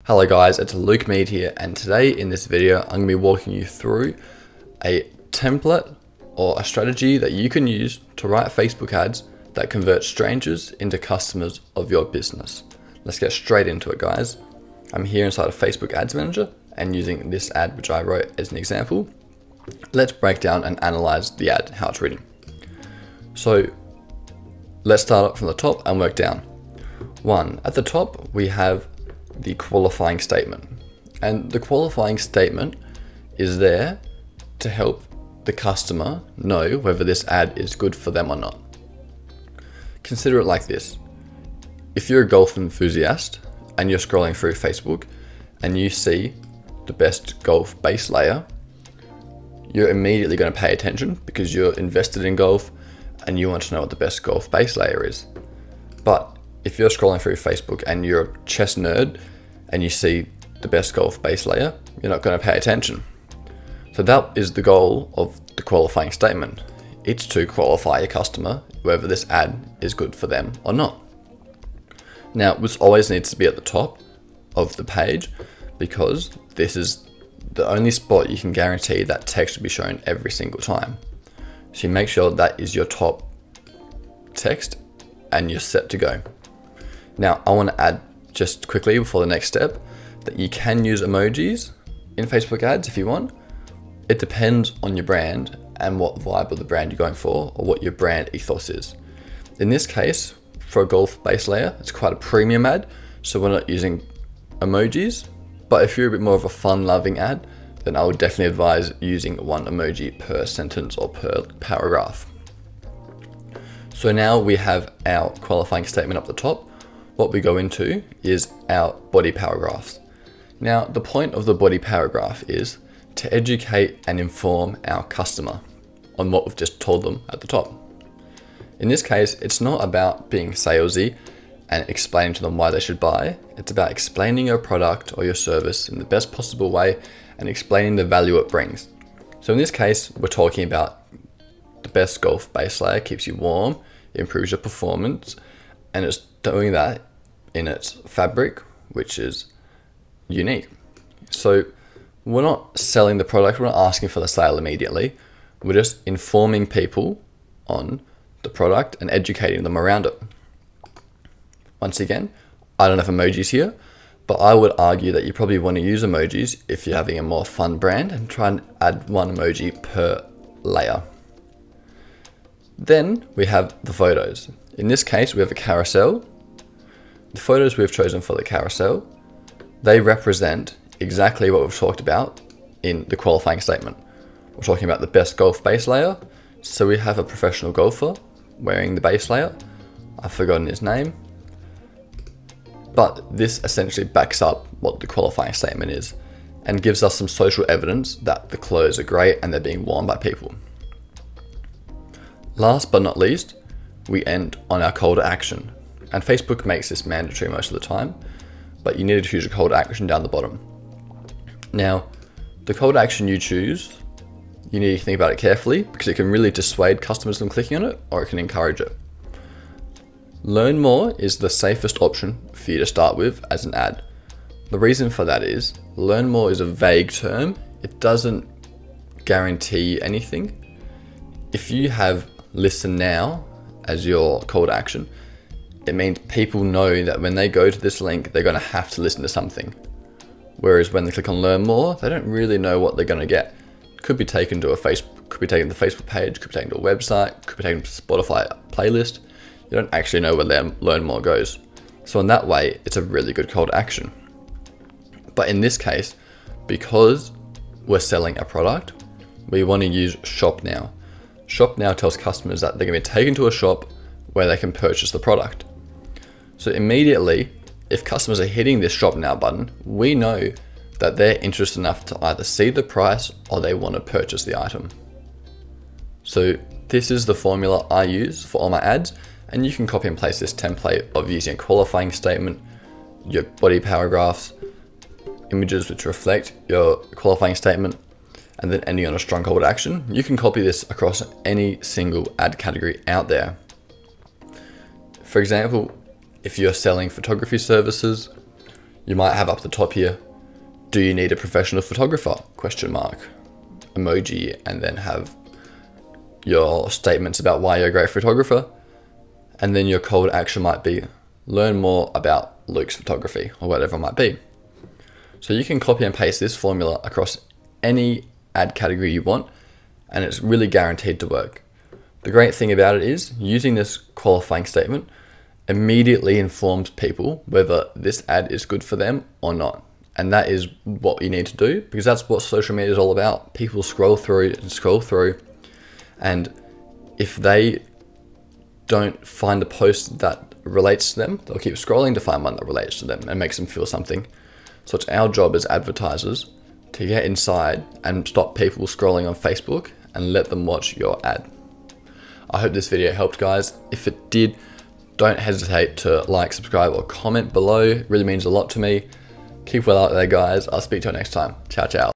Hello guys, it's Luke Mead here, and today in this video I'm going to be walking you through a template or a strategy that you can use to write Facebook ads that convert strangers into customers of your business. Let's get straight into it, guys. I'm here inside of Facebook Ads Manager and using this ad which I wrote as an example. Let's break down and analyze the ad, how it's written. So let's start up from the top and work down. At the top we have the qualifying statement, and the qualifying statement is there to help the customer know whether this ad is good for them or not. Consider it like this: if you're a golf enthusiast and you're scrolling through Facebook and you see the best golf base layer, you're immediately going to pay attention because you're invested in golf and you want to know what the best golf base layer is. But if you're scrolling through Facebook and you're a chess nerd and you see the best golf base layer, you're not going to pay attention. So that is the goal of the qualifying statement. It's to qualify your customer whether this ad is good for them or not. Now, this always needs to be at the top of the page because this is the only spot you can guarantee that text will be shown every single time. So you make sure that is your top text and you're set to go. Now, I want to add just quickly before the next step that you can use emojis in Facebook ads if you want. It depends on your brand and what vibe of the brand you're going for or what your brand ethos is. In this case, for a golf base layer, it's quite a premium ad, so we're not using emojis. But if you're a bit more of a fun-loving ad, then I would definitely advise using one emoji per sentence or per paragraph. So now we have our qualifying statement up the top. What we go into is our body paragraphs. Now, the point of the body paragraph is to educate and inform our customer on what we've just told them at the top. In this case, it's not about being salesy and explaining to them why they should buy. It's about explaining your product or your service in the best possible way and explaining the value it brings. So in this case, we're talking about the best golf base layer, keeps you warm, it improves your performance, and it's doing that in its fabric, which is unique. So we're not selling the product, we're not asking for the sale immediately. We're just informing people on the product and educating them around it. Once again, I don't have emojis here, but I would argue that you probably want to use emojis if you're having a more fun brand and try and add one emoji per layer. Then we have the photos. In this case, we have a carousel. The photos we've chosen for the carousel, they represent exactly what we've talked about in the qualifying statement. We're talking about the best golf base layer. So we have a professional golfer wearing the base layer. I've forgotten his name. But this essentially backs up what the qualifying statement is and gives us some social evidence that the clothes are great and they're being worn by people. Last but not least, we end on our call to action. And Facebook makes this mandatory most of the time, but you need to choose a call to action down the bottom. Now, the call to action you choose, you need to think about it carefully because it can really dissuade customers from clicking on it or it can encourage it. Learn more is the safest option for you to start with as an ad. The reason for that is learn more is a vague term. It doesn't guarantee anything. If you have listen now as your call to action, it means people know that when they go to this link, they're going to have to listen to something. Whereas when they click on learn more, they don't really know what they're going to get. Could be taken to could be taken to the Facebook page, could be taken to a website, could be taken to Spotify playlist. You don't actually know where learn more goes. So in that way, it's a really good call to action. But in this case, because we're selling a product, we want to use shop now. Shop now tells customers that they're going to be taken to a shop where they can purchase the product. So immediately, if customers are hitting this shop now button, we know that they're interested enough to either see the price or they want to purchase the item. So this is the formula I use for all my ads, and you can copy and paste this template of using a qualifying statement, your body paragraphs, images which reflect your qualifying statement, and then ending on a strong call to action. You can copy this across any single ad category out there. For example, if you're selling photography services, You might have up the top here, do you need a professional photographer? Question mark, emoji, and then have your statements about why you're a great photographer. And then your call to action might be, learn more about Luke's photography, or whatever it might be. So you can copy and paste this formula across any ad category you want, and it's really guaranteed to work. The great thing about it is using this qualifying statement immediately informs people whether this ad is good for them or not. And that is what you need to do, because that's what social media is all about. People scroll through and scroll through, and if they don't find a post that relates to them, they'll keep scrolling to find one that relates to them and makes them feel something. So it's our job as advertisers to get inside and stop people scrolling on Facebook and let them watch your ad. I hope this video helped, guys. If it did, don't hesitate to like, subscribe, or comment below. It really means a lot to me. Keep well out there, guys. I'll speak to you next time. Ciao, ciao.